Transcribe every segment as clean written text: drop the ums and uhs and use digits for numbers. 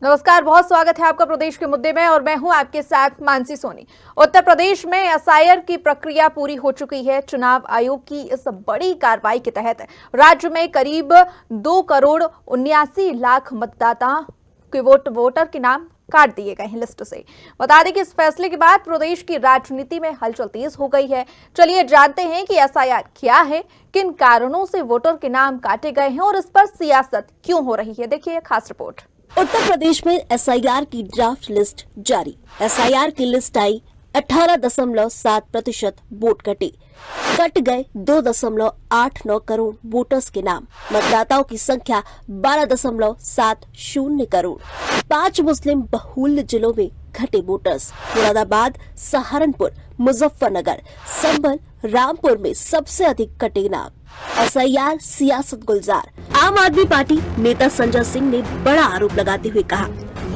नमस्कार, बहुत स्वागत है आपका प्रदेश के मुद्दे में और मैं हूं आपके साथ मानसी सोनी। उत्तर प्रदेश में एसआईआर की प्रक्रिया पूरी हो चुकी है। चुनाव आयोग की इस बड़ी कार्रवाई के तहत राज्य में करीब 2,79,00,000 मतदाता के वोटर के नाम काट दिए गए हैं लिस्ट से। बता दें कि इस फैसले के बाद प्रदेश की राजनीति में हलचल तेज हो गई है। चलिए जानते हैं कि एसआईआर क्या है, किन कारणों से वोटर के नाम काटे गए हैं और इस पर सियासत क्यों हो रही है। देखिए खास रिपोर्ट। उत्तर प्रदेश में एसआईआर की ड्राफ्ट लिस्ट जारी। एसआईआर की लिस्ट आई, 18.7% वोट कट गए 2.89 करोड़ वोटर्स के नाम। मतदाताओं की संख्या 12.70 करोड़। 5 मुस्लिम बहुल्य जिलों में घटे वोटर्स। मुरादाबाद, सहारनपुर, मुजफ्फरनगर, संभल, रामपुर में सबसे अधिक कटे नाम। एसआईआर सियासत गुलजार। आम आदमी पार्टी नेता संजय सिंह ने बड़ा आरोप लगाते हुए कहा,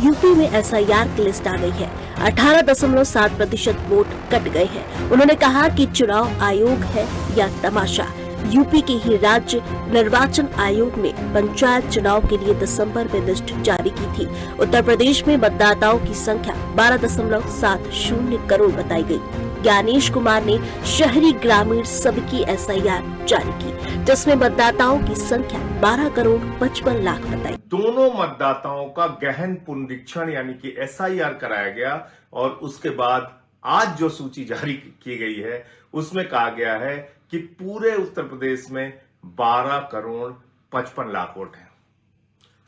यूपी में एसआईआर की लिस्ट आ गई है, 18.7% वोट कट गए हैं। उन्होंने कहा कि चुनाव आयोग है या तमाशा। यूपी के ही राज्य निर्वाचन आयोग ने पंचायत चुनाव के लिए दिसंबर में लिस्ट जारी की थी। उत्तर प्रदेश में मतदाताओं की संख्या 12.70 करोड़ बताई गई। ज्ञानेश कुमार ने शहरी ग्रामीण सबकी एसआईआर जारी की, जिसमें मतदाताओं की संख्या 12,55,00,000 बताई। दोनों मतदाताओं का गहन पुनरीक्षण यानी कि एसआईआर कराया गया और उसके बाद आज जो सूची जारी की गई है उसमें कहा गया है कि पूरे उत्तर प्रदेश में 12,55,00,000 वोट हैं।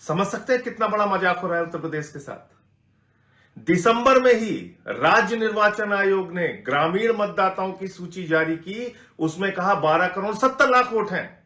समझ सकते हैं कितना बड़ा मजाक हो रहा है उत्तर प्रदेश के साथ। दिसंबर में ही राज्य निर्वाचन आयोग ने ग्रामीण मतदाताओं की सूची जारी की, उसमें कहा 12,70,00,000 वोट हैं।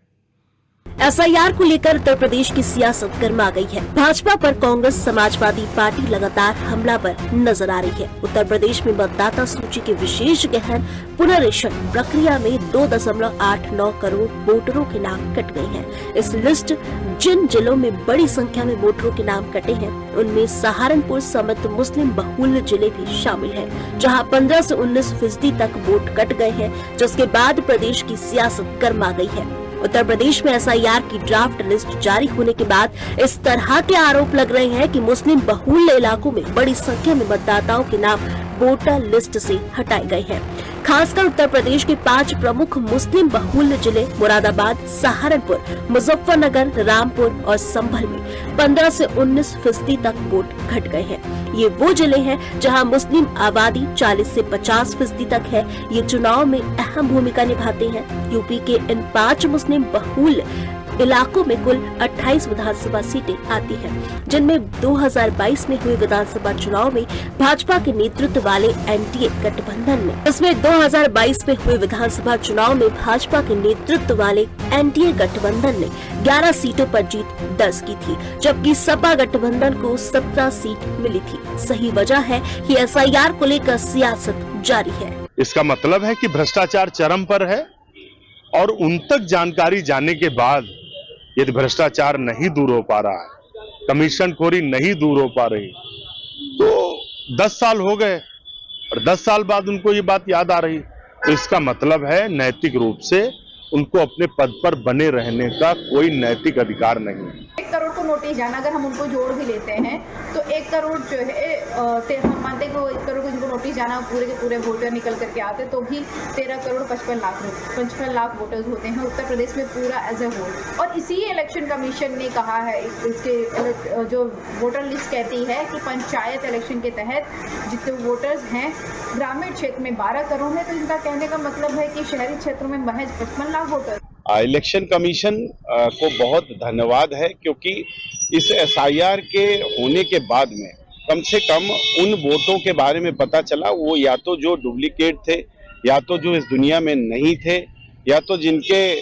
एसआईआर को लेकर उत्तर प्रदेश की सियासत गर्मा गई है। भाजपा पर कांग्रेस समाजवादी पार्टी लगातार हमलावर नजर आ रही है। उत्तर प्रदेश में मतदाता सूची के विशेष गहन पुनरीक्षण प्रक्रिया में 2.89 करोड़ वोटरों के नाम कट गए हैं। इस लिस्ट जिन जिलों में बड़ी संख्या में वोटरों के नाम कटे हैं उनमें सहारनपुर समेत मुस्लिम बहुल्य जिले भी शामिल हैं, जहां 15 से 19% तक वोट कट गए हैं, जिसके बाद प्रदेश की सियासत गर्मा गई है। उत्तर प्रदेश में एसआईआर की ड्राफ्ट लिस्ट जारी होने के बाद इस तरह के आरोप लग रहे हैं कि मुस्लिम बहुल्य इलाकों में बड़ी संख्या में मतदाताओं के नाम वोटर लिस्ट से हटाए गए हैं। खासकर उत्तर प्रदेश के 5 प्रमुख मुस्लिम बहुल्य जिले मुरादाबाद, सहारनपुर, मुजफ्फरनगर, रामपुर और संभल में 15 से 19% तक वोट घट गए हैं। ये वो जिले हैं जहां मुस्लिम आबादी 40 से 50% तक है। ये चुनाव में अहम भूमिका निभाते हैं। यूपी के इन 5 मुस्लिम बहुल्य इलाकों में कुल 28 विधानसभा सीटें आती हैं, जिनमें 2022 में हुए विधानसभा चुनाव में भाजपा के नेतृत्व वाले एनडीए गठबंधन ने 2022 में हुए विधानसभा चुनाव में भाजपा के नेतृत्व वाले एनडीए गठबंधन ने 11 सीटों पर जीत दर्ज की थी, जबकि सपा गठबंधन को 17 सीट मिली थी। सही वजह है कि एसआईआर को लेकर सियासत जारी है। इसका मतलब है कि भ्रष्टाचार चरम पर है और उन तक जानकारी जाने के बाद यदि भ्रष्टाचार नहीं दूर हो पा रहा है, कमीशनखोरी नहीं दूर हो पा रही, तो 10 साल हो गए और 10 साल बाद उनको ये बात याद आ रही, तो इसका मतलब है नैतिक रूप से उनको अपने पद पर बने रहने का कोई नैतिक अधिकार नहीं है। 1 करोड़ को नोटिस जाना अगर हम उनको जोड़ भी लेते हैं तो 1 करोड़ जो है हम मानते हैं कि 1 करोड़ को जिनको नोटिस जाना पूरे के पूरे वोटर निकल करके आते तो भी 13,55,00,000 वोटर्स होते हैं उत्तर प्रदेश में पूरा एज ए होल। और इसी इलेक्शन कमीशन ने कहा है, इसके जो वोटर लिस्ट कहती है कि पंचायत इलेक्शन के तहत जितने वोटर्स हैं ग्रामीण क्षेत्र में 12 करोड़ है, तो इनका कहने का मतलब है कि शहरी क्षेत्रों में महज 55 लाख वोटर। इलेक्शन कमीशन को बहुत धन्यवाद है, क्योंकि इस एसआईआर के होने के बाद में कम से कम उन वोटों के बारे में पता चला, वो या तो जो डुप्लीकेट थे, या तो जो इस दुनिया में नहीं थे, या तो जिनके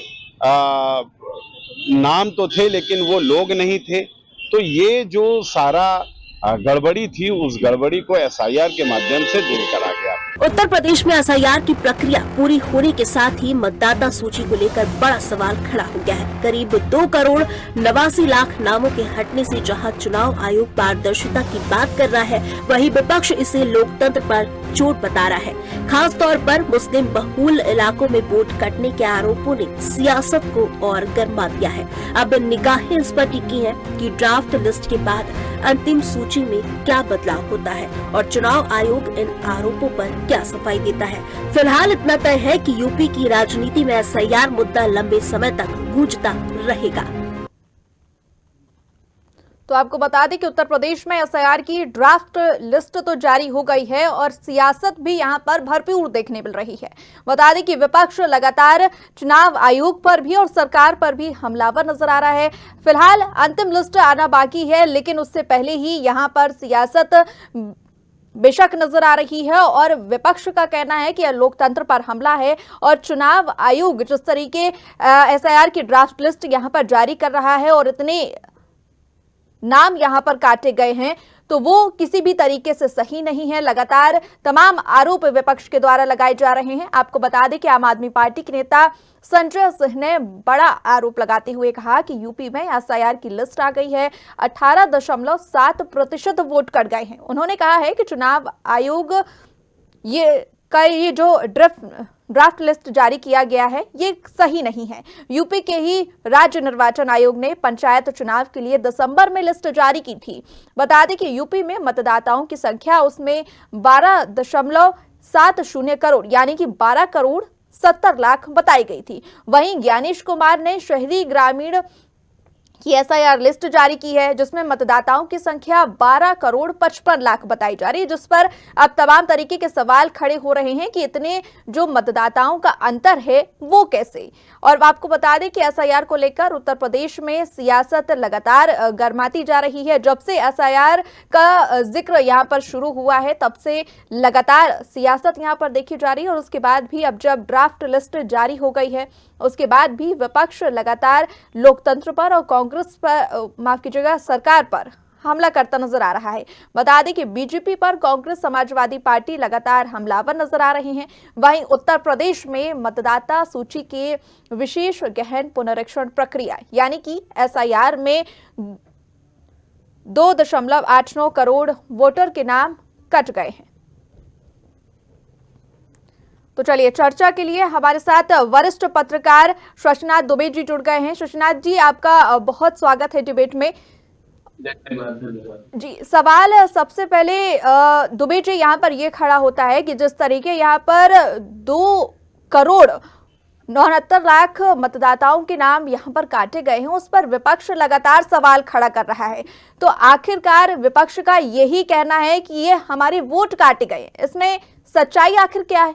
नाम तो थे लेकिन वो लोग नहीं थे। तो ये जो सारा गड़बड़ी थी, उस गड़बड़ी को एसआईआर के माध्यम से दूर करा गया। उत्तर प्रदेश में एसआईआर की प्रक्रिया पूरी होने के साथ ही मतदाता सूची को लेकर बड़ा सवाल खड़ा हो गया है। करीब 2,89,00,000 नामों के हटने से जहां चुनाव आयोग पारदर्शिता की बात कर रहा है, वहीं विपक्ष इसे लोकतंत्र पर चोट बता रहा है। खास तौर पर मुस्लिम बहुल्य इलाकों में वोट कटने के आरोपों ने सियासत को और गर्मा दिया है। अब निगाहें इस पर टिकी हैं कि ड्राफ्ट लिस्ट के बाद अंतिम सूची में क्या बदलाव होता है और चुनाव आयोग इन आरोपों पर क्या सफाई देता है। फिलहाल इतना तय है कि यूपी की राजनीति में एसआईआर मुद्दा लंबे समय तक गूंजता रहेगा। तो आपको बता दें कि उत्तर प्रदेश में एसआईआर की ड्राफ्ट लिस्ट तो जारी हो गई है और सियासत भी यहां पर भरपूर देखने मिल रही है। बता दें कि विपक्ष लगातार चुनाव आयोग पर भी और सरकार पर भी हमलावर नजर आ रहा है। फिलहाल अंतिम लिस्ट आना बाकी है, लेकिन उससे पहले ही यहां पर सियासत बेशक नजर आ रही है और विपक्ष का कहना है कि लोकतंत्र पर हमला है और चुनाव आयोग जिस तरीके एसआईआर की ड्राफ्ट लिस्ट यहां पर जारी कर रहा है और इतने नाम यहां पर काटे गए हैं तो वो किसी भी तरीके से सही नहीं है। लगातार तमाम आरोप विपक्ष के द्वारा लगाए जा रहे हैं। आपको बता दें कि आम आदमी पार्टी के नेता संजय सिंह ने बड़ा आरोप लगाते हुए कहा कि यूपी में एसआईआर की लिस्ट आ गई है, 18.7% वोट कट गए हैं। उन्होंने कहा है कि चुनाव आयोग ये जो ड्राफ्ट लिस्ट जारी किया गया है ये सही नहीं है। यूपी के ही राज्य निर्वाचन आयोग ने पंचायत चुनाव के लिए दिसंबर में लिस्ट जारी की थी। बता दें कि यूपी में मतदाताओं की संख्या उसमें 12.70 करोड़ यानी कि 12 करोड़ 70 लाख बताई गई थी। वहीं ज्ञानेश कुमार ने शहरी ग्रामीण की एसआईआर लिस्ट जारी की है जिसमें मतदाताओं की संख्या 12 करोड़ 55 लाख बताई जा रही है, जिस पर अब तमाम तरीके के सवाल खड़े हो रहे हैं कि इतने जो मतदाताओं का अंतर है वो कैसे। और आपको बता दें कि एसआईआर को लेकर उत्तर प्रदेश में सियासत लगातार गर्माती जा रही है। जब से एसआईआर का जिक्र यहां पर शुरू हुआ है तब से लगातार सियासत यहां पर देखी जा रही है और उसके बाद भी अब जब ड्राफ्ट लिस्ट जारी हो गई है उसके बाद भी विपक्ष लगातार लोकतंत्र पर और कांग्रेस पर, माफ कीजिएगा, सरकार पर हमला करता नजर आ रहा है। बता दें कि बीजेपी पर कांग्रेस समाजवादी पार्टी लगातार हमलावर नजर आ रही हैं। वहीं उत्तर प्रदेश में मतदाता सूची के विशेष गहन पुनरीक्षण प्रक्रिया यानी कि एसआईआर में 2.89 करोड़ वोटर के नाम कट गए हैं। तो चलिए, चर्चा के लिए हमारे साथ वरिष्ठ पत्रकार शशिनाथ दुबे जी जुड़ गए हैं। शशिनाथ जी, आपका बहुत स्वागत है डिबेट में। जी, सवाल सबसे पहले दुबे जी यहाँ पर ये खड़ा होता है कि जिस तरीके यहाँ पर 2 करोड़ 69 लाख मतदाताओं के नाम यहाँ पर काटे गए हैं उस पर विपक्ष लगातार सवाल खड़ा कर रहा है। तो आखिरकार विपक्ष का यही कहना है कि ये हमारे वोट काटे गए, इसमें सच्चाई आखिर क्या है?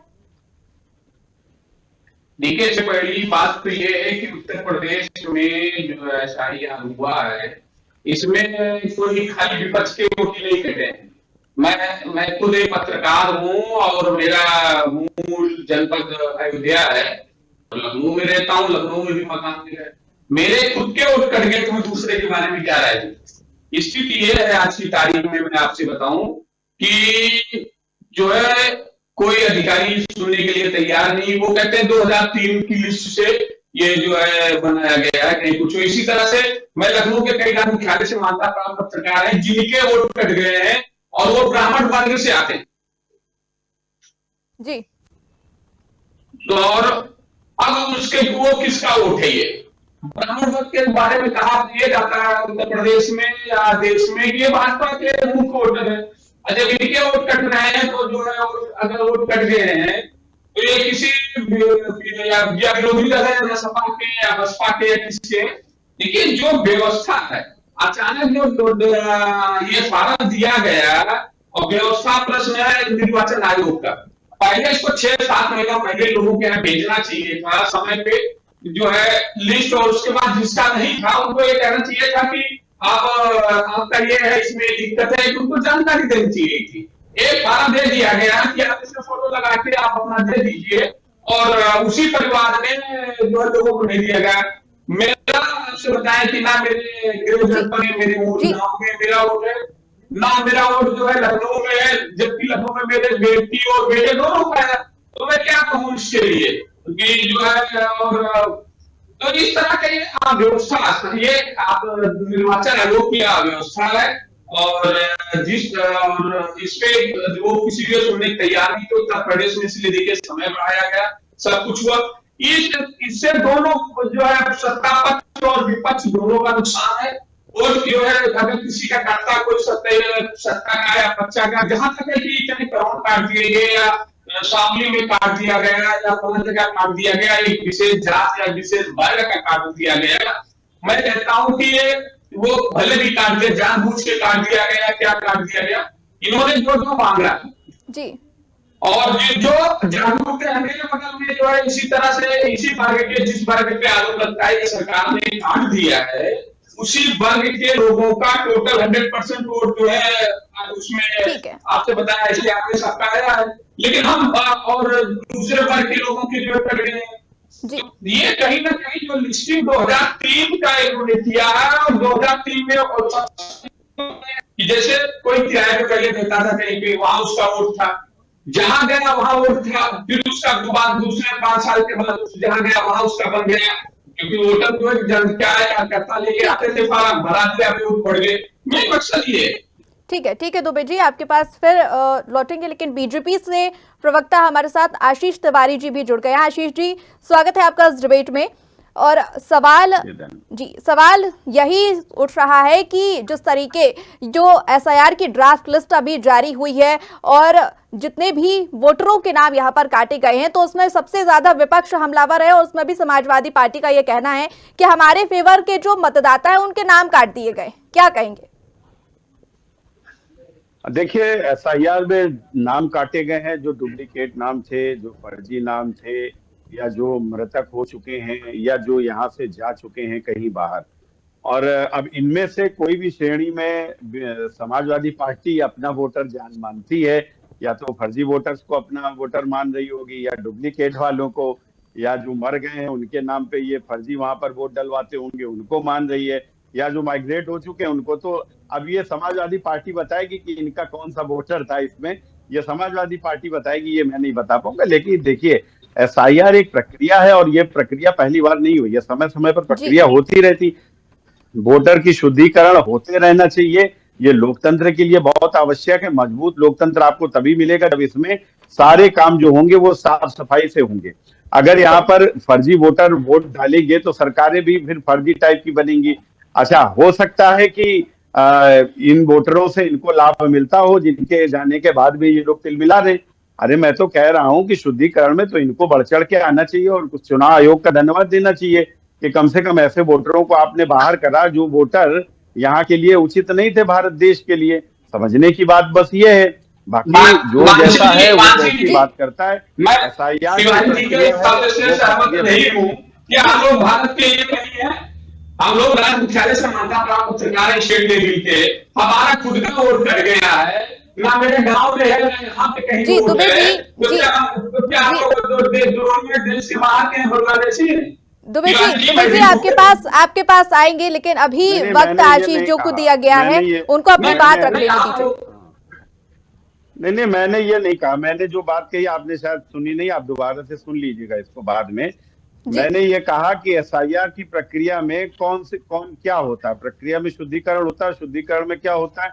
देखिए, सबसे पहली बात तो ये है कि उत्तर प्रदेश में जो एसआईआर हुआ है इसमें कोई खाली विपक्ष के वोट नहीं कटे हैं। मैं खुद एक पत्रकार हूँ और मेरा मूल जनपद अयोध्या है, लखनऊ में रहता हूँ, लखनऊ में भी मकान है। मेरे खुद के वोट कट गए तो मैं दूसरे के बारे में क्या राय दूं। स्थिति ये है आज की तारीख में, मैं आपसे बताऊं कि जो है कोई अधिकारी सुनने के लिए तैयार नहीं। वो कहते हैं 2003 की लिस्ट से ये जो है बनाया गया है, कहीं कुछ इसी तरह से। मैं लखनऊ के कई बार मुख्यालय से मानता प्राप्त पत्रकार है जिनके वोट कट गए हैं और वो ब्राह्मण वर्ग से आते हैं जी। तो और अब उसके वो किसका वोट है? ये ब्राह्मण वर्ग के बारे में कहा दिया जाता है उत्तर प्रदेश में या देश में कि ये भाजपा के मुख्य वोटर है। जब इनके वोट कट रहे हैं तो जो है अगर वोट कट गए हैं तो ये किसी या विरोधी दल है या सपा के या बसपा के या किसी के। देखिए, जो व्यवस्था है अचानक जो ये फार्म दिया गया और व्यवस्था प्रश्न है निर्वाचन आयोग का। पहले इसको 6-7 महीना पहले लोगों के यहाँ भेजना चाहिए था समय पे जो है लिस्ट, और उसके बाद जिसका नहीं था उनको ये कहना चाहिए था कि आपका ये है, इसमें दिक्कत है, उनको जानकारी देनी चाहिए थी। एक फार्म दे दिया गया कि आप इसमें फोटो लगा के आप अपना दे दीजिए और उसी परिवार में जो लोगों को नहीं दिया गया। मेरा आपसे बताया कि ना मेरे गृह जनपद में मेरे गाँव में मेरा वोट है, ना मेरा वोट जो है लखनऊ में है, जबकि लखनऊ में मेरे बेटी और बेटे दोनों का है। तो मैं क्या कहूँ इसके लिए कि जो है, और तो इस तरह का व्यवस्था ये आप निर्वाचन आयोग की व्यवस्था है और इसपे वो किसी को सुनने तैयार नहीं। तो उत्तर प्रदेश में इसलिए देखिए समय बढ़ाया गया, सब कुछ हुआ। इससे दोनों जो है सत्ता पक्ष और विपक्ष दोनों का नुकसान है वोट जो है अगर किसी का काटता कोई सत्ता का या बच्चा का, जहां तक है कि इतने करोड़ काट दिए गए या शामली में काट दिया गया या फला जगह काट दिया गया, एक विशेष जात या विशेष वर्ग का काट दिया गया, मैं कहता हूं कि ये वो भले भी काट दिया, जानबूझ के काट दिया गया, क्या काट दिया गया, इन्होंने जो मांगा जी, और ये जो जागरूक है मेरे बगल में जो है इसी तरह से इसी वर्ग के जिस वर्ग पे आरोप लगता है कि सरकार ने काट दिया है, उसी वर्ग के लोगों का टोटल 100% वोट जो है उसमें आपसे बताया इसलिए आपने सबका आया है, लेकिन हम और दूसरे वर्ग के लोगों के जो कर गए हैं, तो ये कहीं ना कहीं जो लिस्टिंग 2003 का इन्होंने किया है और 2003 में जैसे कोई किराए पे पहले देता था कहीं पे, वहां उसका वोट था, जहां गया वहां वोट था, फिर उसका बाद दूसरे 5 साल के बाद जहां गया वहां उसका बन गया, क्योंकि वोटर जो है क्या करता लेके आते थे, फार्म भरा दिया, वोट पड़ गए, मेन मकसद ये। ठीक है दुबे जी, आपके पास फिर लौटेंगे, लेकिन बीजेपी से प्रवक्ता हमारे साथ आशीष तिवारी जी भी जुड़ गए हैं। आशीष जी, स्वागत है आपका इस डिबेट में। और सवाल यही उठ रहा है कि जिस तरीके जो एसआईआर की ड्राफ्ट लिस्ट अभी जारी हुई है और जितने भी वोटरों के नाम यहां पर काटे गए हैं, तो उसमें सबसे ज्यादा विपक्ष हमलावर है और उसमें भी समाजवादी पार्टी का यह कहना है कि हमारे फेवर के जो मतदाता है उनके नाम काट दिए गए। क्या कहेंगे? देखिए, एसआईआर में नाम काटे गए हैं जो डुप्लीकेट नाम थे, जो फर्जी नाम थे, या जो मृतक हो चुके हैं, या जो यहाँ से जा चुके हैं कहीं बाहर। और अब इनमें से कोई भी श्रेणी में समाजवादी पार्टी अपना वोटर जान मानती है, या तो फर्जी वोटर्स को अपना वोटर मान रही होगी, या डुप्लीकेट वालों को, या जो मर गए हैं उनके नाम पे ये फर्जी वहां पर वोट डलवाते होंगे उनको मान रही है, या जो माइग्रेट हो चुके हैं उनको। तो अब ये समाजवादी पार्टी बताएगी कि इनका कौन सा वोटर था इसमें, ये समाजवादी पार्टी बताएगी, ये मैं नहीं बता पाऊंगा। लेकिन देखिए, एसआईआर एक प्रक्रिया है और ये प्रक्रिया पहली बार नहीं हुई है, समय समय पर प्रक्रिया होती रहती, वोटर की शुद्धिकरण होते रहना चाहिए। ये लोकतंत्र के लिए बहुत आवश्यक है। मजबूत लोकतंत्र आपको तभी मिलेगा जब इसमें सारे काम जो होंगे वो साफ सफाई से होंगे। अगर यहाँ पर फर्जी वोटर वोट डालेंगे तो सरकारें भी फिर फर्जी टाइप की बनेंगी। अच्छा, हो सकता है कि इन वोटरों से इनको लाभ मिलता हो जिनके जाने के बाद भी ये लोग तिलमिला दें। अरे मैं तो कह रहा हूं कि शुद्धिकरण में तो इनको बढ़ चढ़ के आना चाहिए और कुछ चुनाव आयोग का धन्यवाद देना चाहिए कि कम से कम ऐसे वोटरों को आपने बाहर करा जो वोटर यहाँ के लिए उचित नहीं थे, भारत देश के लिए। समझने की बात बस ये है, बाकी जो जैसा है वो वैसी बात करता है। हम लोग राज्य मुख्यालय से मानता प्राप्त सरकार स्टेट लेवल के, हमारा खुद का वोट कर गया है ना, मेरे गांव में है ना यहाँ पे कहीं जी, दुबे जी, देश के बाहर के बांग्लादेशी। दुबे जी आपके पास आएंगे, लेकिन अभी वक्त आशीष जो को दिया गया है उनको अपनी बात रख लेने दीजिए। नहीं, मैंने ये नहीं कहा। मैंने जो बात कही आपने शायद सुनी नहीं, आप दोबारा से सुन लीजिएगा इसको बाद में। मैंने ये कहा कि एसआईआर की प्रक्रिया में कौन क्या होता है। प्रक्रिया में शुद्धिकरण होता है। शुद्धिकरण में क्या होता है?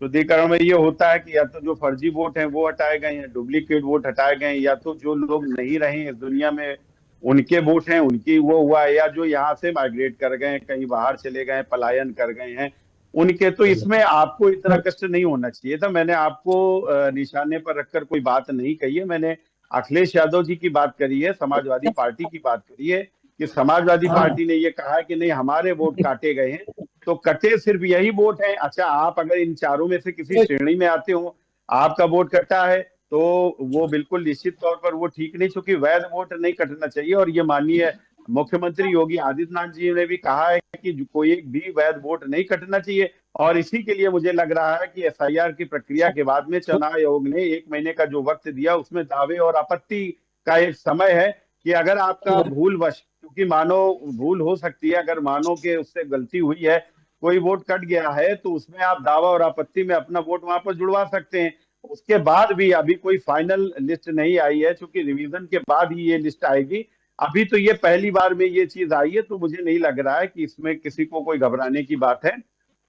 शुद्धिकरण में ये होता है कि या तो जो फर्जी वोट हैं वो हटाए गए हैं, डुप्लीकेट वोट हटाए गए हैं, या तो जो लोग नहीं रहे इस दुनिया में उनके वोट हैं उनकी वो हुआ है, या जो यहाँ से माइग्रेट कर गए, कहीं बाहर चले गए, पलायन कर गए हैं उनके। तो इसमें आपको इतना कष्ट नहीं होना चाहिए था। मैंने आपको निशाने पर रखकर कोई बात नहीं कही है। मैंने अखिलेश यादव जी की बात करी है, समाजवादी पार्टी की बात करी है कि समाजवादी पार्टी ने ये कहा कि नहीं हमारे वोट काटे गए हैं, तो कटे सिर्फ यही वोट है। अच्छा, आप अगर इन चारों में से किसी श्रेणी में आते हो, आपका वोट कटा है, तो वो बिल्कुल निश्चित तौर पर वो ठीक नहीं, क्योंकि वैध वोट नहीं कटना चाहिए। और ये माननीय मुख्यमंत्री योगी आदित्यनाथ जी ने भी कहा है कि कोई भी वैध वोट नहीं कटना चाहिए। और इसी के लिए मुझे लग रहा है कि एसआईआर की प्रक्रिया के बाद में चुनाव आयोग ने 1 महीने का जो वक्त दिया उसमें दावे और आपत्ति का एक समय है कि अगर आपका भूलवश, क्योंकि मानो भूल हो सकती है, अगर मानो के उससे गलती हुई है, कोई वोट कट गया है, तो उसमें आप दावा और आपत्ति में अपना वोट वहां पर जुड़वा सकते हैं। उसके बाद भी अभी कोई फाइनल लिस्ट नहीं आई है, क्योंकि रिवीजन के बाद ही ये लिस्ट आएगी। अभी तो ये पहली बार में ये चीज आई है, तो मुझे नहीं लग रहा है कि इसमें किसी को कोई घबराने की बात है।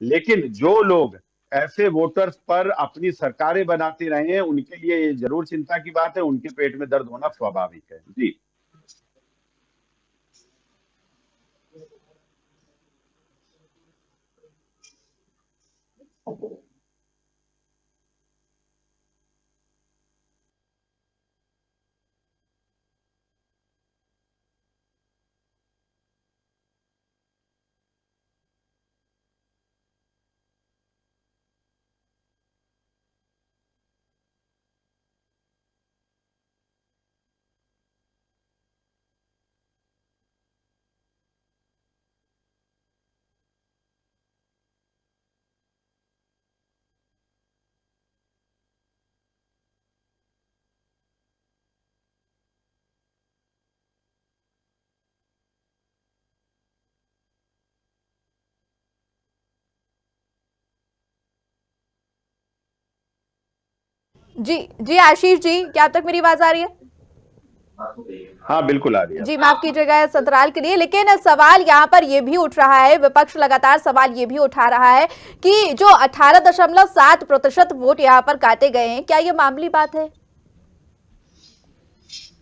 लेकिन जो लोग ऐसे वोटर्स पर अपनी सरकारें बनाते रहे हैं उनके लिए ये जरूर चिंता की बात है, उनके पेट में दर्द होना स्वाभाविक है। जी, जी जी आशीष जी, क्या अब तक मेरी आवाज आ रही है? हाँ बिल्कुल आ रही है। जी माफ कीजिएगा इस अंतराल के लिए, लेकिन सवाल यहाँ पर यह भी उठ रहा है, विपक्ष लगातार सवाल ये भी उठा रहा है कि जो 18.7% वोट यहाँ पर काटे गए हैं, क्या ये मामूली बात है?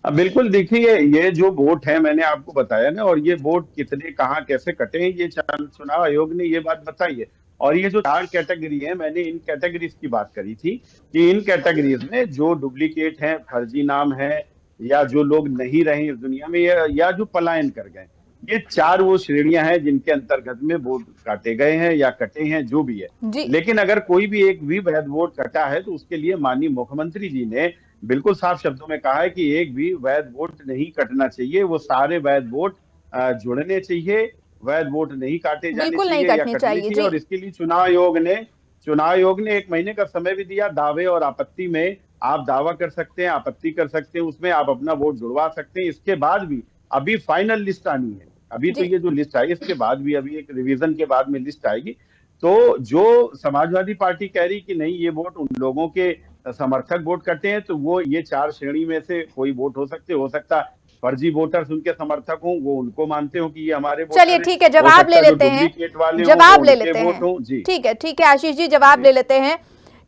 बिल्कुल, देखिए ये जो वोट है मैंने आपको बताया ना, और ये वोट कितने कहाँ कैसे कटे हैं ये चुनाव आयोग ने ये बात बताई है। और ये जो 4 कैटेगरी है, मैंने इन कैटेगरीज की बात करी थी कि इन कैटेगरीज में जो डुप्लीकेट हैं, फर्जी नाम है, या जो लोग नहीं रहे इस दुनिया में, या जो पलायन कर गए, ये 4 वो श्रेणियां हैं जिनके अंतर्गत में वोट काटे गए हैं या कटे हैं, जो भी है। लेकिन अगर कोई भी एक भी वैध वोट कटा है तो उसके लिए माननीय मुख्यमंत्री जी ने बिल्कुल साफ शब्दों में कहा है कि एक भी वैध वोट नहीं कटना चाहिए, वो सारे वैध वोट जुड़ने चाहिए, वैध वोट नहीं काटे जाने चाहिए या कटने चाहिए। और इसके लिए चुनाव आयोग ने 1 महीने का समय भी दिया। दावे और आपत्ति में आप दावा कर सकते हैं, आपत्ति कर सकते हैं, उसमें आप अपना वोट जुड़वा सकते हैं। इसके बाद भी अभी फाइनल लिस्ट आनी है, अभी तो ये जो लिस्ट आई इसके बाद भी अभी एक रिवीजन के बाद में लिस्ट आएगी। तो जो समाजवादी पार्टी कह रही कि नहीं ये वोट उन लोगों के समर्थक वोट करते हैं, तो वो ये 4 श्रेणी में से कोई वोट हो सकता फर्जी वोटर्स उनके समर्थक हों, वो उनको मानते हो कि ये हमारे वोट। चलिए ठीक है, जवाब ले लेते हैं, ठीक है आशीष जी, जवाब ले लेते हैं।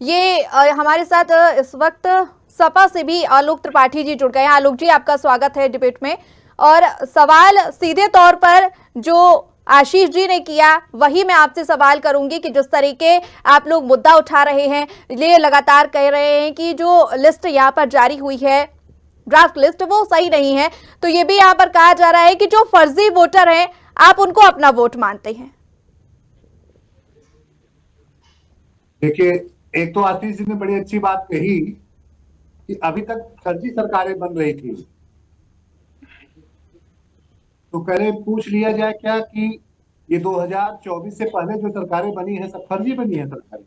ये हमारे साथ इस वक्त सपा से भी आलोक त्रिपाठी जी जुड़ गए हैं। आलोक जी, आपका स्वागत है डिबेट में। और सवाल सीधे तौर पर जो आशीष जी ने किया वही मैं आपसे सवाल करूंगी कि जिस तरीके आप लोग मुद्दा उठा रहे हैं, ये लगातार कह रहे हैं कि जो लिस्ट यहाँ पर जारी हुई है, ड्राफ्ट लिस्ट, वो सही नहीं है, तो ये भी यहाँ पर कहा जा रहा है कि जो फर्जी वोटर हैं आप उनको अपना वोट मानते हैं। देखिए, एक तो आशीष जी ने बड़ी अच्छी बात कही कि अभी तक फर्जी सरकारें बन रही थी, तो पहले पूछ लिया जाए क्या कि ये 2024 से पहले जो सरकारें बनी है सब फर्जी बनी है सरकारें।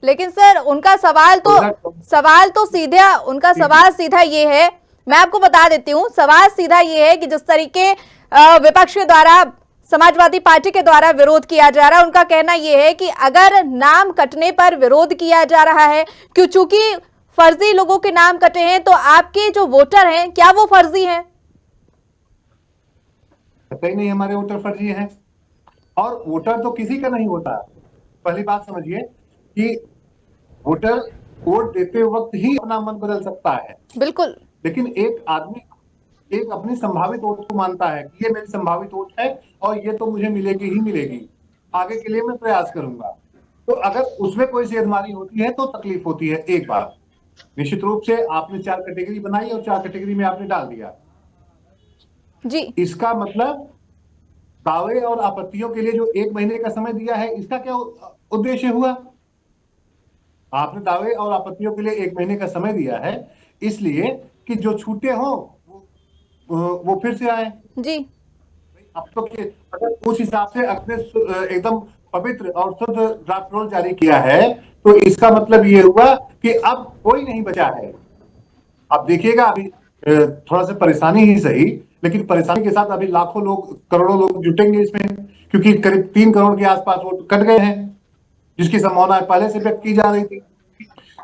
लेकिन सर उनका सवाल तो सीधा, उनका सवाल सीधा ये है, मैं आपको बता देती हूँ, सवाल सीधा ये है कि जिस तरीके विपक्ष के द्वारा, समाजवादी पार्टी के द्वारा विरोध किया जा रहा है, उनका कहना यह है कि अगर नाम कटने पर विरोध किया जा रहा है, क्यों, चूंकि फर्जी लोगों के नाम कटे हैं, तो आपके जो वोटर हैं क्या वो फर्जी हैं? पता ही नहीं हमारे वोटर फर्जी हैं। और वोटर तो किसी का नहीं होता। पहली बात समझिए कि वोटर वोट देते वक्त ही अपना मन बदल सकता है, बिल्कुल, लेकिन एक आदमी एक अपनी संभावित वोट को मानता है कि ये मेरी संभावित वोट है और ये तो मुझे मिलेगी ही मिलेगी, आगे के लिए मैं प्रयास करूंगा। तो अगर उसमें कोई सेधमारी होती है तो तकलीफ होती है। एक बात निश्चित रूप से आपने 4 कैटेगरी बनाई और 4 कैटेगरी में आपने डाल दिया जी। इसका मतलब दावे और आपत्तियों के लिए जो 1 महीने का समय दिया है, इसका क्या उद्देश्य हुआ? आपने दावे और आपत्तियों के लिए 1 महीने का समय दिया है इसलिए कि जो छूटे हो वो फिर से आए जी। अब तो अगर उस हिसाब से अपने एकदम पवित्र और शुद्ध ड्राफ्ट रोल जारी किया है तो इसका मतलब ये हुआ कि अब कोई नहीं बचा है। अब देखिएगा, अभी थोड़ा सा परेशानी ही सही, लेकिन परेशानी के साथ अभी लाखों लोग, करोड़ों लोग जुटेंगे इसमें, क्योंकि करीब 3 करोड़ के आसपास वोट कट गए हैं, जिसकी संभावना पहले से व्यक्त की जा रही थी।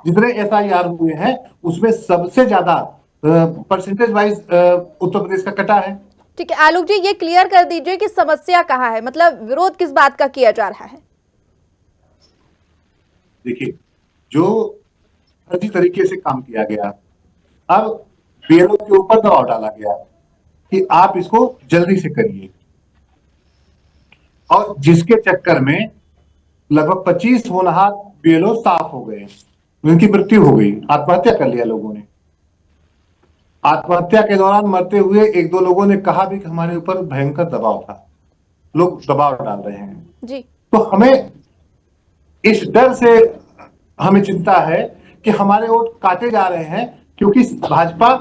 जितने SIR हुए हैं उसमें सबसे ज्यादा परसेंटेज वाइज उत्तर प्रदेश का कटा है। ठीक है आलोक जी, ये क्लियर कर दीजिए कि समस्या कहाँ है, मतलब विरोध किस बात का किया जा रहा है? देखिए, जो फर्जी तरीके से काम किया गया, अब BLO के ऊपर दबाव डाला गया कि आप इसको जल्दी से करिए, और जिसके चक्कर में लगभग 25 होनहार बीएलओ साफ हो गए, उनकी मृत्यु हो गई, आत्महत्या कर लिया लोगों ने। आत्महत्या के दौरान मरते हुए एक दो लोगों ने कहा भी कि हमारे ऊपर भयंकर दबाव था, लोग दबाव डाल रहे हैं जी। तो हमें इस डर से हमें चिंता है कि हमारे वोट काटे जा रहे हैं, क्योंकि भाजपा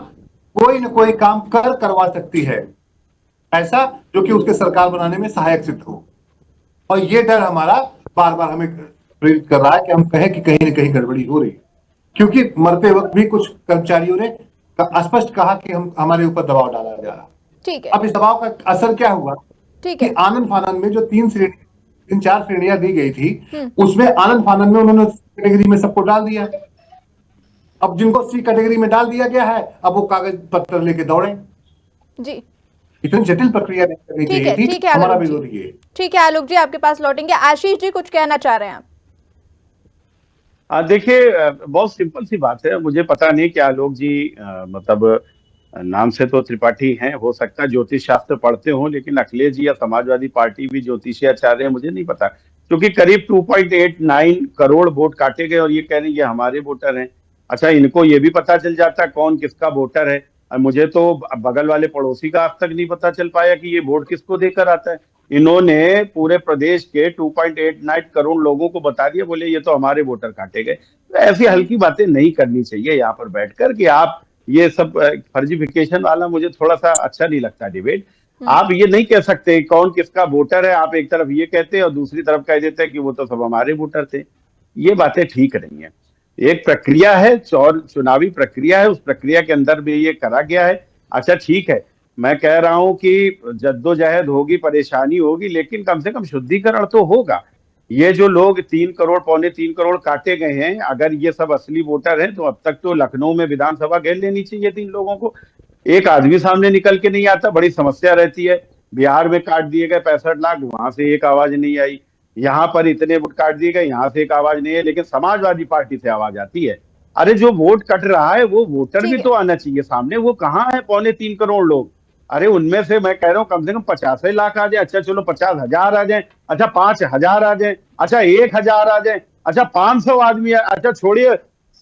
कोई न कोई काम करवा सकती है ऐसा जो कि उसके सरकार बनाने में सहायक सिद्ध हो, और ये डर हमारा बार बार हमें प्रेरित कर रहा है कि हम कहें कि कहीं न कहीं गड़बड़ी हो रही, क्योंकि मरते वक्त भी कुछ कर्मचारियों ने स्पष्ट कहा कि हमारे ऊपर दबाव डाला जा रहा। ठीक है। अब इस दबाव का असर क्या हुआ? ठीक कि है। आनंद फानंद में जो 3-4 श्रेणियां दी गई थी, उसमें आनंद फानंद में उन्होंने कैटेगरी में सबको डाल दिया। अब जिनको सी कैटेगरी में डाल दिया गया है, अब वो कागज पत्र लेके दौड़े। जी, इतनी जटिल प्रक्रिया नहीं करनी चाहिए थी। ठीक है हमारा आलोक विरोध जी। ये। ठीक है आलोक जी, आपके पास लौटेंगे। आशीष जी, कुछ कहना चाह रहे हैं आप? देखिए, बहुत सिंपल सी बात है। मुझे पता नहीं कि आलोक जी मतलब नाम से तो त्रिपाठी हैं, हो सकता है ज्योतिष शास्त्र पढ़ते हों, लेकिन अखिलेश जी या समाजवादी पार्टी भी ज्योतिषाचार्य हैं, मुझे नहीं पता, क्योंकि करीब 2.89 करोड़ वोट काटे गए और ये कह रहे हैं ये हमारे वोटर हैं। अच्छा, इनको ये भी पता चल जाता कौन किसका वोटर है? मुझे तो बगल वाले पड़ोसी का आज तक नहीं पता चल पाया कि ये वोट किसको देकर आता है। इन्होंने पूरे प्रदेश के 2.89 करोड़ लोगों को बता दिया, बोले ये तो हमारे वोटर काटे गए। तो ऐसी हल्की बातें नहीं करनी चाहिए यहाँ पर बैठकर कि आप ये सब फर्जिफिकेशन वाला मुझे थोड़ा सा अच्छा नहीं लगता डिबेट। आप ये नहीं कह सकते कौन किसका वोटर है, आप एक तरफ ये कहते हैं और दूसरी तरफ कह देते हैं कि वो तो सब हमारे वोटर थे। ये बातें ठीक नहीं है। एक प्रक्रिया है और चुनावी प्रक्रिया है, उस प्रक्रिया के अंदर भी ये करा गया है। अच्छा ठीक है, मैं कह रहा हूं कि जद्दोजहद होगी, परेशानी होगी, लेकिन कम से कम शुद्धिकरण तो होगा। ये जो लोग 3 करोड़ 3.25 करोड़ काटे गए हैं, अगर ये सब असली वोटर हैं तो अब तक तो लखनऊ में विधानसभा घेर लेनी चाहिए थी इन लोगों को। एक आदमी सामने निकल के नहीं आता, बड़ी समस्या रहती है। बिहार में काट दिए गए 65 लाख, वहां से एक आवाज नहीं आई। यहाँ पर इतने वोट काट दिए गए, यहाँ से एक आवाज नहीं है, लेकिन समाजवादी पार्टी से आवाज आती है। अरे जो वोट कट रहा है वो वोटर भी तो आना चाहिए सामने। वो कहाँ है 2.25 करोड़ लोग? अरे उनमें से मैं कह रहा हूँ कम से कम 85 लाख आ जाए। अच्छा चलो 50,000 आ जाए, अच्छा 5,000 आ जाए, अच्छा 1,000 आ जाए, अच्छा 500 आदमी, अच्छा छोड़िए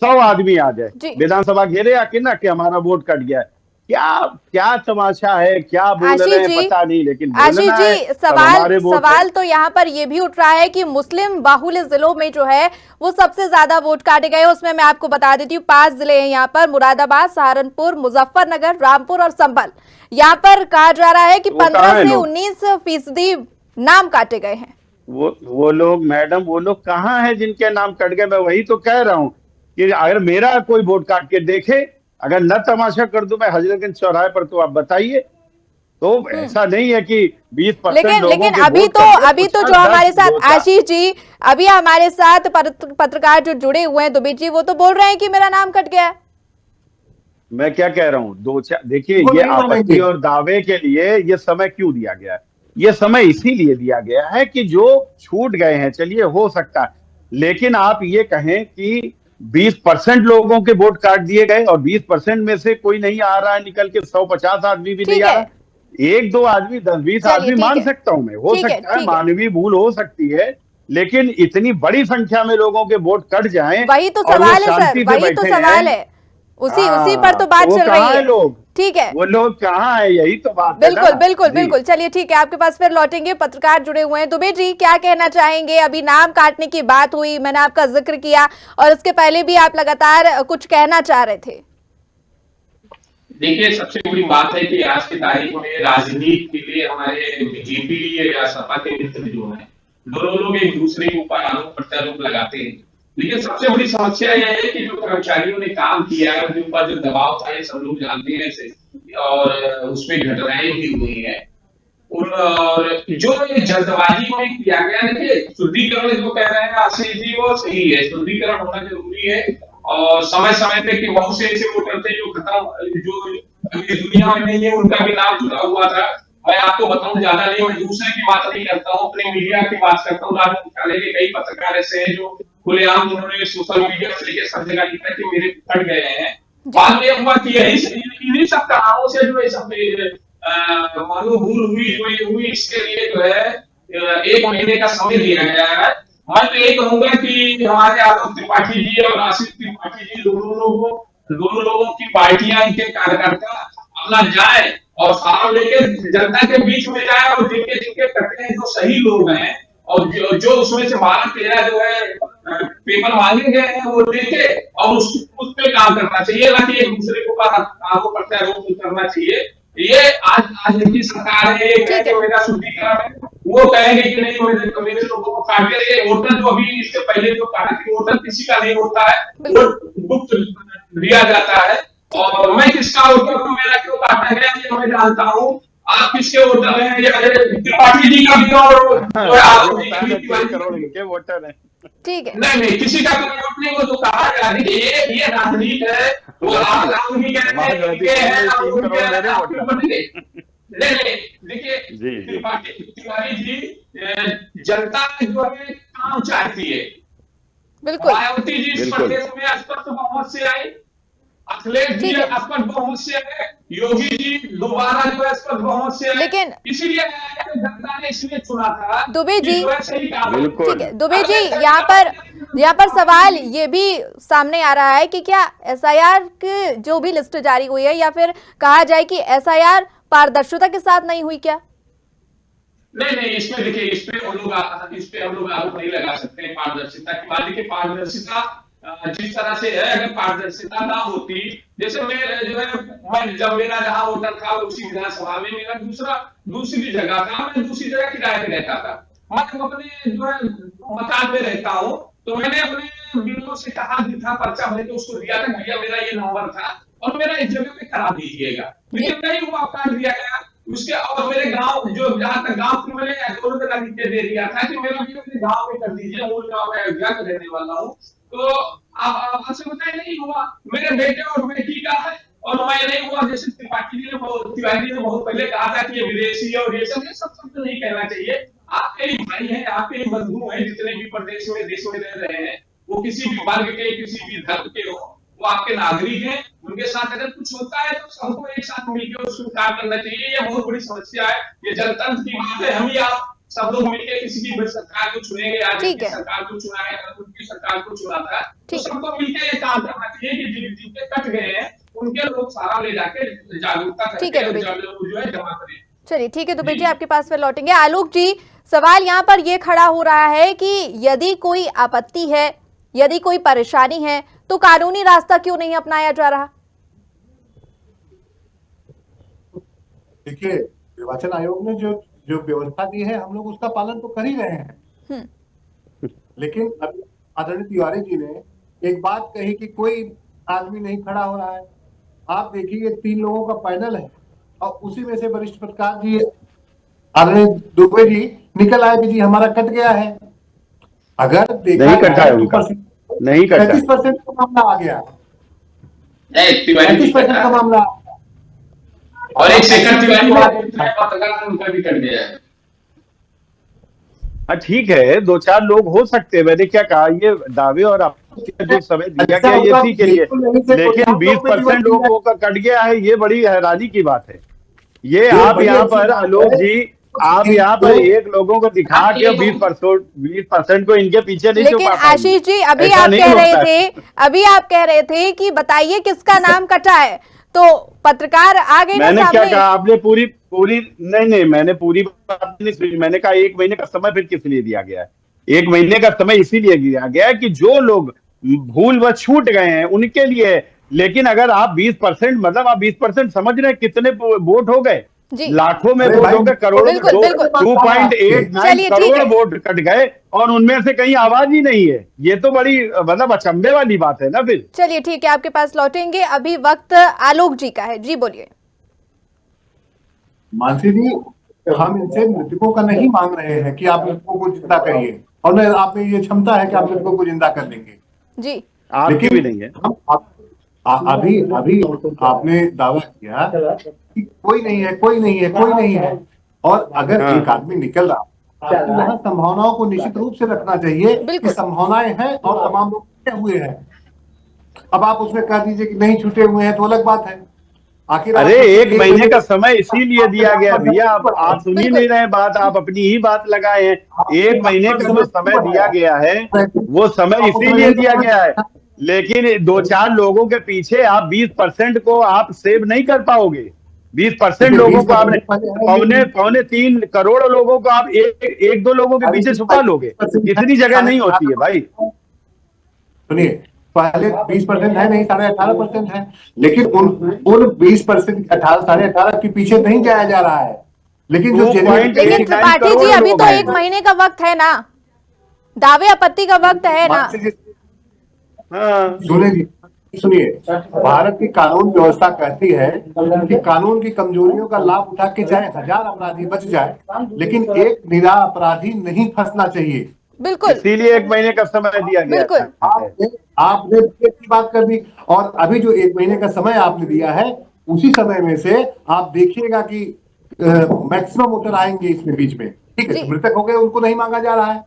100 आदमी आ जाए, विधानसभा घेरे आके ना कि हमारा वोट कट गया। क्या तमाशा है, क्या बोल रहे हैं पता नहीं, लेकिन आशीष जी, सवाल तो यहाँ पर ये भी उठ रहा है कि मुस्लिम बाहुल्य जिलों में जो है वो सबसे ज्यादा वोट काटे गए। उसमें मैं आपको बता देती हूँ 5 जिले हैं यहाँ पर, मुरादाबाद, सहारनपुर, मुजफ्फरनगर, रामपुर और संभल। यहाँ पर कहा जा रहा है कि 15 से 19% नाम काटे गए हैं। वो लोग मैडम, वो लोग कहाँ हैं जिनके नाम कट गए? मैं वही तो कह रहा हूँ कि अगर मेरा कोई वोट काट के देखे, अगर न तमाशा कर दूं मैं हजरतगंज चौराहे पर, तो आप बताइए। तो ऐसा नहीं है कि 20% लेकिन अभी तो जो हमारे साथ आशीष जी, अभी हमारे साथ पत्रकार जो जुड़े हुए हैं दुबे जी, वो तो बोल रहे हैं कि मेरा नाम कट गया। मैं क्या कह रहा हूँ, देखिए ये आपत्ति और दावे के लिए ये समय क्यों दिया गया है? ये समय इसीलिए दिया गया है कि जो छूट गए हैं, चलिए हो सकता है, लेकिन आप ये कहें कि 20% लोगों के वोट काट दिए गए और 20% में से कोई नहीं आ रहा है निकल के, 150 आदमी भी नहीं आ रहा, 1-2 आदमी 10-20 आदमी मान सकता हूं मैं, हो सकता है मानवीय भूल हो सकती है, लेकिन इतनी बड़ी संख्या में लोगों के वोट कट जाएं, वही तो सवाल है सर, वही तो सवाल है, उसी पर तो बात चल रही है। लोग ठीक है, वो लोग कहाँ है, यही तो बात है। बिल्कुल। चलिए ठीक है, आपके पास फिर लौटेंगे। पत्रकार जुड़े हुए हैं। दुबे जी, क्या कहना चाहेंगे? अभी नाम काटने की बात हुई, मैंने आपका जिक्र किया और इसके पहले भी आप लगातार कुछ कहना चाह रहे थे। देखिए, सबसे बड़ी बात है कि आज की तारीख में राजनीति के लिए हमारे बीजेपी या सपा के मित्र जो है, दोनों लोग एक दूसरे के ऊपर आरोप प्रत्यारोप लगाते हैं, लेकिन सबसे बड़ी समस्या यह है कि जो कर्मचारियों ने काम किया है, उनके ऊपर जो दबाव था, ये सब लोग जानते हैं इसे, और उसमें घटनाएं भी हुई है। और जो ये जल्दबाजी में किया गया, देखिए शुद्धिकरण जो कह रहे हैं आशीष जी, वो सही है, शुद्धिकरण होना जरूरी है। और समय समय पे कि बहुत से ऐसे वोटर थे जो खत्म, जो अभी दुनिया में नहीं है, उनका भी नाम जुड़ा हुआ था। मैं आपको बताऊं, ज्यादा नहीं, मैं दूसरे की बात नहीं करता हूँ, अपने मीडिया की बात करता हूँ। राज्य मुख्यालय के कई पत्रकार ऐसे हैं जो खुलेआम उन्होंने सोशल मीडिया से लेकर सब जगह लिखा कि मेरे कट गए हैं। बाद में हुआ कि इन्हीं सब कहानियों से जो है सब मालूम भूल हुई, इसके लिए जो है 1 महीने का समय दिया गया है मैं तो यही कहूंगा कि हमारे आलोक त्रिपाठी जी और आशीष त्रिपाठी जी दोनों लोगों की पार्टियां, इनके कार्यकर्ता अपना जाए और साथ लेके जनता के बीच में जाए और जिनके जिनके कटते हैं जो सही लोग हैं और जो उसमें से 12-13 जो है पेपर मांगे गए हैं वो लेके और उस पे काम करना चाहिए, ना कि एक दूसरे को आरोप प्रत्यारोप करना चाहिए। ये आज की सरकार है, ये कहे कि मेरा शुद्धिकरण है, वो कहेंगे कि नहीं मेरे लोगों को काट के रहे। वोटर जो अभी इससे पहले जो कहा कि वोटर किसी का नहीं होता है, वोट गुप्त दिया जाता है और मैं किसका वोटर हूँ, मेरा क्यों काटा गया ये मैं जानता हूँ। आप किसके वोटर हैं, या त्रिपाठी जी का भी और करोड़ इनके वोटर हैं। ठीक है, नहीं किसी का कोई वोट नहीं, वो तो कहा गया। देखिए ये राजनीति है, वो आप राहुल भी कहते हैं देखिए तिवारी जी, जनता जो है काम चाहती है। बिल्कुल मायावती जी इस प्रदेश में स्पष्ट बहुमत से आई, अखिलेश जी स्पष्ट बहुमत से आए, योगी जी दोबारा जो है स्पष्ट बहुमत से आए, लेकिन इसीलिए जनता ने इसलिए चुना था। दुबे जी, बिल्कुल ठीक है दुबे जी, यहाँ पर सवाल ये भी सामने आ रहा है कि क्या एसआईआर की जो भी लिस्ट जारी हुई है या फिर कहा जाए कि एसआईआर पारदर्शिता के साथ नहीं हुई क्या? नहीं इसमें देखिए, इस पे हम लोग आरोप नहीं लगा सकते पारदर्शिता की बात। देखिए पारदर्शिता जिस तरह से है, अगर पारदर्शिता ना होती, जैसे मैं जब मेरा जहां वोटर था उसी विधानसभा में मेरा दूसरी जगह था, मैं दूसरी जगह किराए पे रहता था, मैं अपने जो है मकान में रहता हूँ, तो मैंने अपने बिलों से कहा भी था, पर्चा भर के उसको दिया था, भैया मेरा ये नंबर था और मेरा इस जगह पे करा दीजिएगा, लेकिन नहीं हुआ, काट दिया गया उसके। और मेरे गांव जो जहां तक गांव की मैंने दोनों जगह लिख के दे दिया था कि मेरा भी गांव में कर दीजिए, मूल गांव में अयोध्या में रहने वाला हूँ। तो आपसे बताया नहीं हुआ, मेरे बेटे और बेटी का है और मैं नहीं हुआ। जैसे तिवारी जी ने बहुत पहले कहा था कि ये विदेशी है और ये सब शब्द नहीं कहना चाहिए। आपके ही भाई हैं, आपके ही बंधु हैं, जितने भी प्रदेश में देश में रह रहे हैं, वो किसी भी वर्ग के किसी भी धर्म के हो, वो आपके नागरिक हैं। उनके साथ अगर कुछ होता है तो सबको एक साथ मिलकर उसको काम करना चाहिए। ये बहुत बड़ी समस्या है, ये जनतंत्र की बात है। हम ही आप सब लोग मिलकर किसी की सरकार को चुनेंगे, आज की सरकार को चुना है, उनकी सरकार को चुना था, तो सबको मिलकर ये काम करना चाहिए कि जिनके कट गए हैं उनके लोग सारा ले जाके जागरूकता करके जो है जमा करें। चलिए ठीक है दुबे जी, आपके पास फिर लौटेंगे। आलोक जी, सवाल यहाँ पर ये खड़ा हो रहा है कि यदि कोई आपत्ति है, यदि कोई परेशानी है, तो कानूनी रास्ता क्यों नहीं अपनाया जा रहा? देखिए, निर्वाचन आयोग ने जो व्यवस्था दी है, हम लोग उसका पालन तो कर ही रहे हैं, लेकिन अभी आदरणीय तिवारी जी ने एक बात कही कि कोई आदमी नहीं खड़ा हो रहा है। आप देखिए 3 लोगों का पैनल है और उसी में से वरिष्ठ पत्रकार जी आदरणीय दुबे जी निकल आए कि जी हमारा कट गया है। अगर देखा नहीं कटा है उनका, नहीं कटा, 35% का मामला आ गया, 35% का मामला, और एक सेकंड तिवारी पत्रकार उनका भी कट गया है। ठीक है, 2-4 लोग हो सकते हैं, मैंने क्या कहा, ये दावे और जो समय दिया गया ये इसी के लिए, लेकिन 20% लोगों का कट गया है, ये बड़ी हैरानी की बात है। ये आप यहाँ पर आलोक जी, आप यहाँ पर एक लोगों को दिखा के 20% को इनके पीछे नहीं छुपा। लेकिन आशीष जी, अभी आप कह रहे थे कि बताइए किसका नाम कटा है, तो पत्रकार आ गए। मैंने क्या कहा, आपने पूरी नहीं मैंने पूरी बात नहीं सुनी। मैंने कहा 1 महीने का समय फिर किस लिए दिया गया है? 1 महीने का समय इसीलिए दिया गया है कि जो लोग भूल व छूट गए हैं उनके लिए। लेकिन अगर आप 20% मतलब आप 20% समझ रहे हैं कितने वोट हो गए? लाखों में वोट हो गए, करोड़ों, 2.89 करोड़ वोट कट गए और उनमें से कहीं आवाज ही नहीं है। ये तो बड़ी मतलब अचंभे वाली बात है ना। फिर चलिए ठीक है, आपके पास लौटेंगे, अभी वक्त आलोक जी का है। जी बोलिए। मानसी जी, हम इनसे मृतकों का नहीं मांग रहे हैं कि आप मृतकों को जिंदा करिए, और न आप में ये क्षमता है कि आप मृतकों को जिंदा कर देंगे जी, आपके भी नहीं है। अभी आपने दावा किया कि कोई नहीं है, और अगर एक आदमी निकल रहा है तो वहाँ संभावनाओं को निश्चित रूप से रखना चाहिए कि संभावनाएं हैं और तमाम लोग छूटे हुए हैं। अब आप उसमें कह दीजिए कि नहीं छूटे हुए हैं तो अलग बात है, आखिर अरे एक महीने का समय इसीलिए दिया गया भैया, आप सुन ही नहीं रहे बात, आप अपनी ही बात लगाए हैं। एक महीने का जो समय दिया गया है वो समय इसीलिए दिया गया है, लेकिन 2-4 लोगों के पीछे आप 20% को आप सेव नहीं कर पाओगे। 20% लोगों को आपने पौने 3 करोड़ लोगों को आप एक दो लोगों के पीछे छुपा लोगे, इतनी जगह नहीं होती है भाई। सुनिए, पहले 20% है नहीं, 18.5% है, लेकिन उन 20% 18.5 के पीछे नहीं जाया जा रहा है। लेकिन जो लेकिन त्रिपाठी जी अभी तो 1 महीने का वक्त है ना, दावे आपत्ति का वक्त है ना। सुनिए, भारत की कानून व्यवस्था कहती है कि कानून की कमजोरियों का लाभ उठा के चाहे 1000 अपराधी बच जाए, लेकिन एक निरा अपराधी नहीं फंसना चाहिए। बिल्कुल, इसीलिए 1 महीने का समय दिया गया। बिल्कुल, आपने की बात कर दी, और अभी जो 1 महीने का समय आपने दिया है, उसी समय में से आप देखिएगा कि मैक्सिमम वोटर आएंगे इसमें बीच में। ठीक है, मृतक हो गए उनको नहीं मांगा जा रहा है,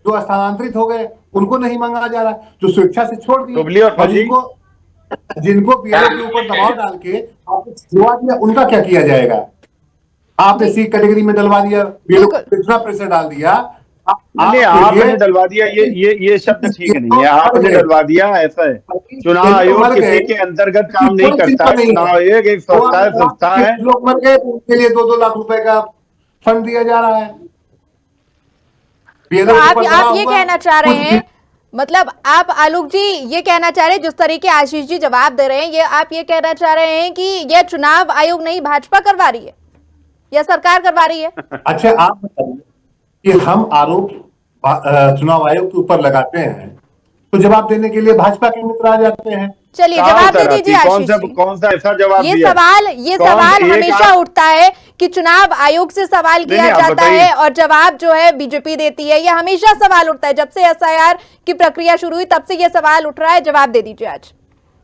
जो स्थानांतरित हो गए उनको नहीं मांगा जा रहा है, जो स्वेच्छा से छोड़ दिए, जिनको बीएलओ के ऊपर दबाव डाल के आपने छुड़वा दिया, उनका क्या किया जाएगा? आपने सी कैटेगरी में डलवा दिया, बीएलओ को इतना प्रेशर डाल दिया। आपने डलवा दिया, ये शब्द ठीक नहीं है। आपने डलवा दिया, ऐसा है। चुनाव आयोग किसी के अंतर्गत काम नहीं करता है। चुनाव आयोग एक संस्था है। लोग मर गए, उनके लिए 2-2 लाख रुपए का फंड दिया जा रहा है। तो आप ये कहना चाह रहे हैं, मतलब आप आलोक जी ये कहना चाह रहे हैं, जिस तरीके आशीष जी जवाब दे रहे हैं, ये आप ये कहना चाह रहे हैं कि ये चुनाव आयोग नहीं भाजपा करवा रही है या सरकार करवा रही है? अच्छा, आप बताइए कि हम आरोप चुनाव आयोग के ऊपर लगाते हैं तो जवाब देने के लिए भाजपा के मित्र आ जाते हैं। चलिए जवाब दे दीजिए आशीष जी। कौन सा ऐसा जवाब? ये सवाल हमेशा उठता है कि चुनाव आयोग से सवाल किया जाता है और जवाब जो है बीजेपी देती है। ये हमेशा सवाल उठता है, जब से एसआईआर की प्रक्रिया शुरू हुई तब से ये सवाल उठ रहा है। जवाब दे दीजिए आज।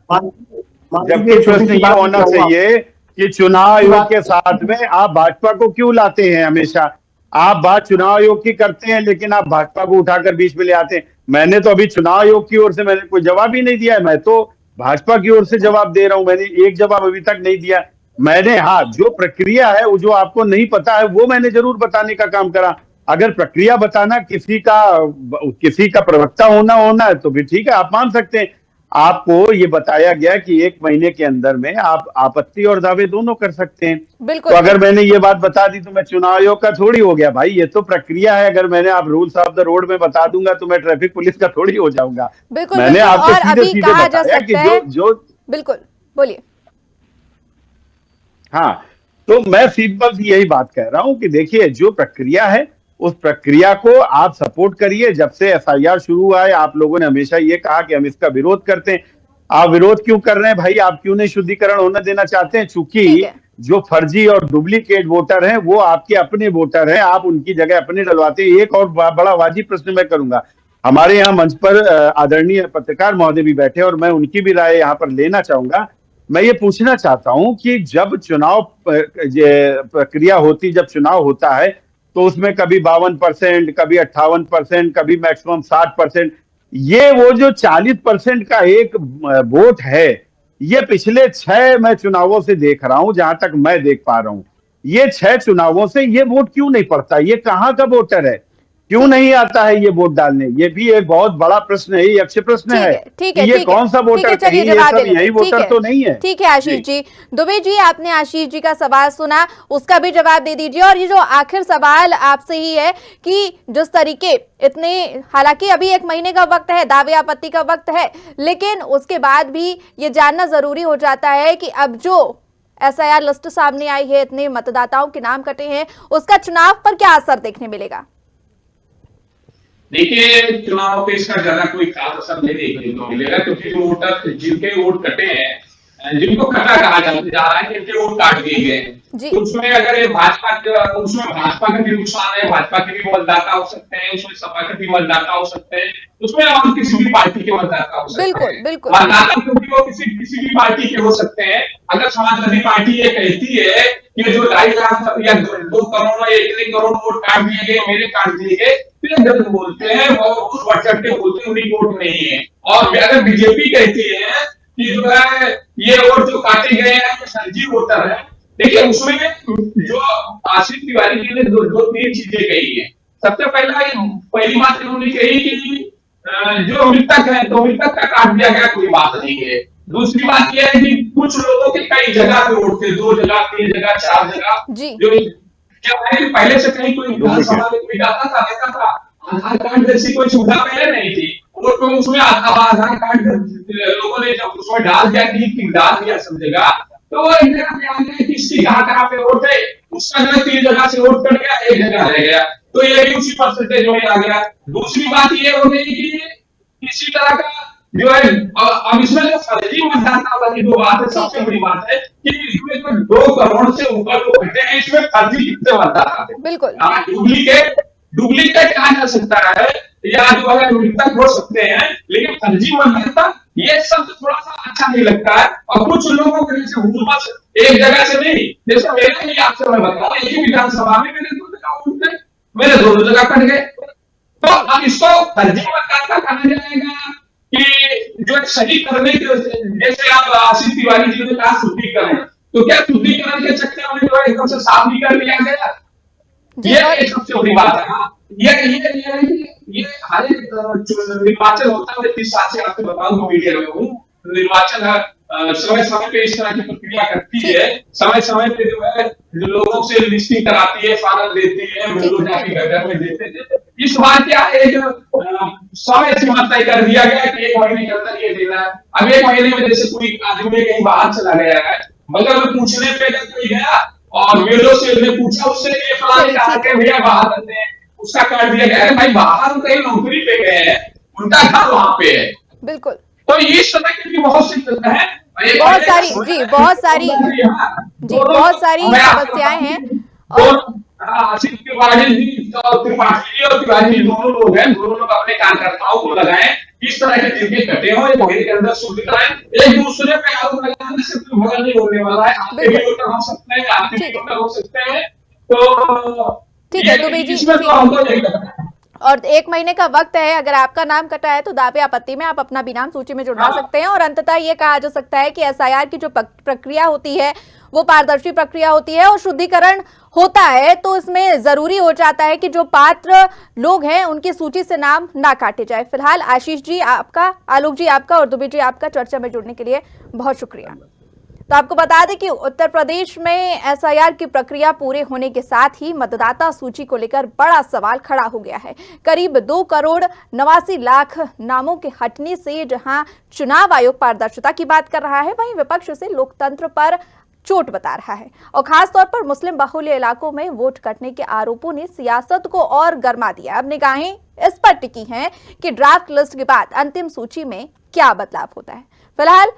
जबकि प्रश्न ये होना चाहिए कि चुनाव आयोग के साथ में आप भाजपा को क्यों लाते हैं? हमेशा आप बात चुनाव आयोग की करते हैं, लेकिन आप भाजपा को उठाकर बीच में ले आते हैं। मैंने तो अभी चुनाव आयोग की ओर से मैंने कोई जवाब ही नहीं दिया है, मैं तो भाजपा की ओर से जवाब दे रहा हूं। मैंने एक जवाब अभी तक नहीं दिया। मैंने जो प्रक्रिया है वो जो आपको नहीं पता है वो मैंने जरूर बताने का काम करा। अगर प्रक्रिया बताना किसी का प्रवक्ता होना है तो भी ठीक है, आप मान सकते हैं। आपको ये बताया गया कि 1 महीने के अंदर में आप आपत्ति और दावे दोनों कर सकते हैं। बिल्कुल। तो अगर मैंने ये बात बता दी तो मैं चुनाव आयोग का थोड़ी हो गया भाई, ये तो प्रक्रिया है। अगर मैंने आप रूल्स ऑफ द रोड में बता दूंगा तो मैं ट्रैफिक पुलिस का थोड़ी हो जाऊंगा। बिल्कुल, मैंने आपको सीधे कहा जा बताया सकता कि है। जो बिल्कुल बोलिए। हाँ, तो मैं सिंपल यही बात कह रहा हूं कि देखिए जो प्रक्रिया है उस प्रक्रिया को आप सपोर्ट करिए। जब से एसआईआर शुरू हुआ है आप लोगों ने हमेशा ये कहा कि हम इसका विरोध करते हैं। आप विरोध क्यों कर रहे हैं भाई? आप क्यों नहीं शुद्धिकरण होने देना चाहते हैं? चूंकि जो फर्जी और डुप्लीकेट वोटर हैं वो आपके अपने वोटर हैं, आप उनकी जगह अपने डलवाते हैं। एक और बड़ा वाजिब प्रश्न मैं करूंगा। हमारे यहाँ मंच पर आदरणीय पत्रकार महोदय भी बैठे और मैं उनकी भी राय यहाँ पर लेना चाहूंगा। मैं ये पूछना चाहता हूं कि जब चुनाव प्रक्रिया होती, जब चुनाव होता है तो उसमें कभी 52%, कभी 58%, कभी मैक्सिमम 60%, ये वो जो 40% का एक वोट है, ये पिछले 6 मैं चुनावों से देख रहा हूं, जहां तक मैं देख पा रहा हूं, ये 6 चुनावों से ये वोट क्यों नहीं पड़ता? ये कहां का वोटर है? क्यों नहीं आता है ये वोट डालने? ये भी एक बहुत बड़ा प्रश्न है, ये अच्छे प्रश्न है। ये कौन सा वोटर? कहीं ये सब यही वोटर तो नहीं है। ठीक है आशीष जी। दुबे जी, आपने आशीष जी का सवाल सुना, उसका भी जवाब दे दीजिए। और ये जो आखिर सवाल आपसे ही है कि जिस तरीके इतने, हालांकि अभी 1 महीने का वक्त है, दावे आपत्ति का वक्त है, लेकिन उसके बाद भी ये जानना जरूरी हो जाता है कि अब जो एसआईआर लिस्ट सामने आई है, इतने मतदाताओं के नाम कटे हैं, उसका चुनाव पर क्या असर देखने मिलेगा? देखिए, चुनाव पे इसका ज्यादा कोई खास असर नहीं देखने को मिलेगा, क्योंकि जो वोटर जिनके वोट कटे हैं, जिनको कटा कहा जा रहा है, जिनके वोट काट दिए गए हैं, उसमें अगर ये भाजपा का भी नुकसान है, भाजपा के भी मतदाता हो सकते हैं, उसमें सपा के भी मतदाता हो सकते हैं, उसमें और किसी भी पार्टी के मतदाता हो सकते हैं। बिल्कुल। मतदाता क्योंकि वो किसी भी पार्टी के हो सकते हैं। अगर समाजवादी पार्टी ये कहती है कि जो 2.5 लाख या 2 करोड़ या 1 करोड़ वोट काट दिए गए, मेरे काट दिए गए, तो गलत बोलते हैं और बढ़ चढ़ के बोलते हैं उन्हीं वोट नहीं है। और अगर बीजेपी कहती है कि जो है ये वोट जो काटे गए हैं फर्जी वोटर है। देखिए उसमें जो आशीष तिवारी जी ने दो तीन चीजें कही है। सबसे पहली बात इन्होंने कही कि जो मृतक है तो मृतक का काट दिया गया, कोई बात नहीं है। दूसरी बात यह है कि कुछ लोगों के कई जगह पे वोट थे, 2 जगह 3 जगह 4 जगह, जो क्या है कि पहले से कहीं कोई विधानसभा में कोई जाता था देखता था, आधार कार्ड जैसी कोई सुविधा पहले नहीं थी। वोट में उसमें आधार कार्ड लोगों ने जब उसमें डाल दिया सब जगह, तो वो एक जगह पे आ गया किसकी कहाँ पे वोट है, उसका जो 3 जगह से वोट कट गया, 1 जगह रह गया, तो ये भी उसी परसेंटेज में आ गया। दूसरी बात ये हो गई कि किसी तरह का जो है अब इसमें जो फर्जी मतदाता वाली जो बात है, सबसे बड़ी बात है कि इसमें जो 2 करोड़ से ऊपर लोग घटे हैं, इसमें फर्जी कितने मतदाता थे। बिल्कुल डुप्लीकेट कहा जा सकता है या जो है मृतक हो सकते हैं, लेकिन फर्जी मतदाता ये शब्द थोड़ा सा अच्छा नहीं लगता है। और कुछ लोगों को जैसे हुकूमत एक जगह से नहीं, जैसे मेरे ही आपसे मैं बताऊं, एक ही विधानसभा में मेरे 2 जगह वोट थे, मेरे 2 जगह कट गए। तो अब इसको फर्जी मतदाता कहा जाएगा कि जो सही करने के, जैसे आप आशीष तिवारी जी ने कहा शुद्धिकरण, तो क्या शुद्धिकरण के चक्कर में जो है एकदम से साफ नहीं कर दिया गया? ये सबसे बड़ी बात है। ये हर एक निर्वाचन होता है, 30 साल से आपको बताऊं, मीडिया में हूँ, निर्वाचन समय समय पे इस तरह की प्रक्रिया करती है, समय समय पे जो है लोगों से लिस्टिंग कराती है, फार्म देती है, लोग जाके घर में देते थे। इस बार क्या है जो समय सीमा तय कर दिया गया कि 1 महीने के अंदर ये देना है। अब 1 महीने में जैसे कोई आदमी कहीं बाहर चला गया है, मगर में पूछने पे जब कोई गया और वीडियो से ने पूछा उससे ये फलाने कहा कि भैया बाहर रहते हैं, उसका काट दिया गया है। भाई बाहर कहीं नौकरी पे गए हैं, उनका घर वहां पे है। बिल्कुल। तो इस तरह की बहुत सी है, बहुत सारी समस्याएं हैं। और आशीष तिवारी जी और तिवारी दोनों लोग हैं, दोनों लोग अपने कार्यकर्ताओं को लगाएं, इस तरह के जिनके घटे हो महीने के अंदर शुद्ध कराएं। एक दूसरे पे आरोप लगाने से कोई भला नहीं होने वाला है। आपके भी वोटर हो सकते हैं, आपके भी वोटर हो सकते हैं। तो ठीक है दुबे जी, और 1 महीने का वक्त है। अगर आपका नाम कटा है तो दावे आपत्ति में आप अपना भी नाम सूची में जुड़वा सकते हैं। और अंततः ये कहा जा सकता है कि एसआईआर की जो प्रक्रिया होती है वो पारदर्शी प्रक्रिया होती है और शुद्धिकरण होता है, तो इसमें जरूरी हो जाता है कि जो पात्र लोग हैं उनकी सूची से नाम ना काटे जाए। फिलहाल आशीष जी आपका, आलोक जी आपका और दुबे जी आपका चर्चा में जुड़ने के लिए बहुत शुक्रिया। तो आपको बता दें कि उत्तर प्रदेश में एसआईआर की प्रक्रिया पूरे होने के साथ ही मतदाता सूची को लेकर बड़ा सवाल खड़ा हो गया है। करीब 2 करोड़ 89 लाख नामों के हटने से जहां चुनाव आयोग पारदर्शिता की बात कर रहा है, वहीं विपक्ष से लोकतंत्र पर चोट बता रहा है। और खास तौर पर मुस्लिम बाहुल्य इलाकों में वोट कटने के आरोपों ने सियासत को और गर्मा दिया। अब निगाहें इस पर टिकी हैं कि ड्राफ्ट लिस्ट के बाद अंतिम सूची में क्या बदलाव होता है। फिलहाल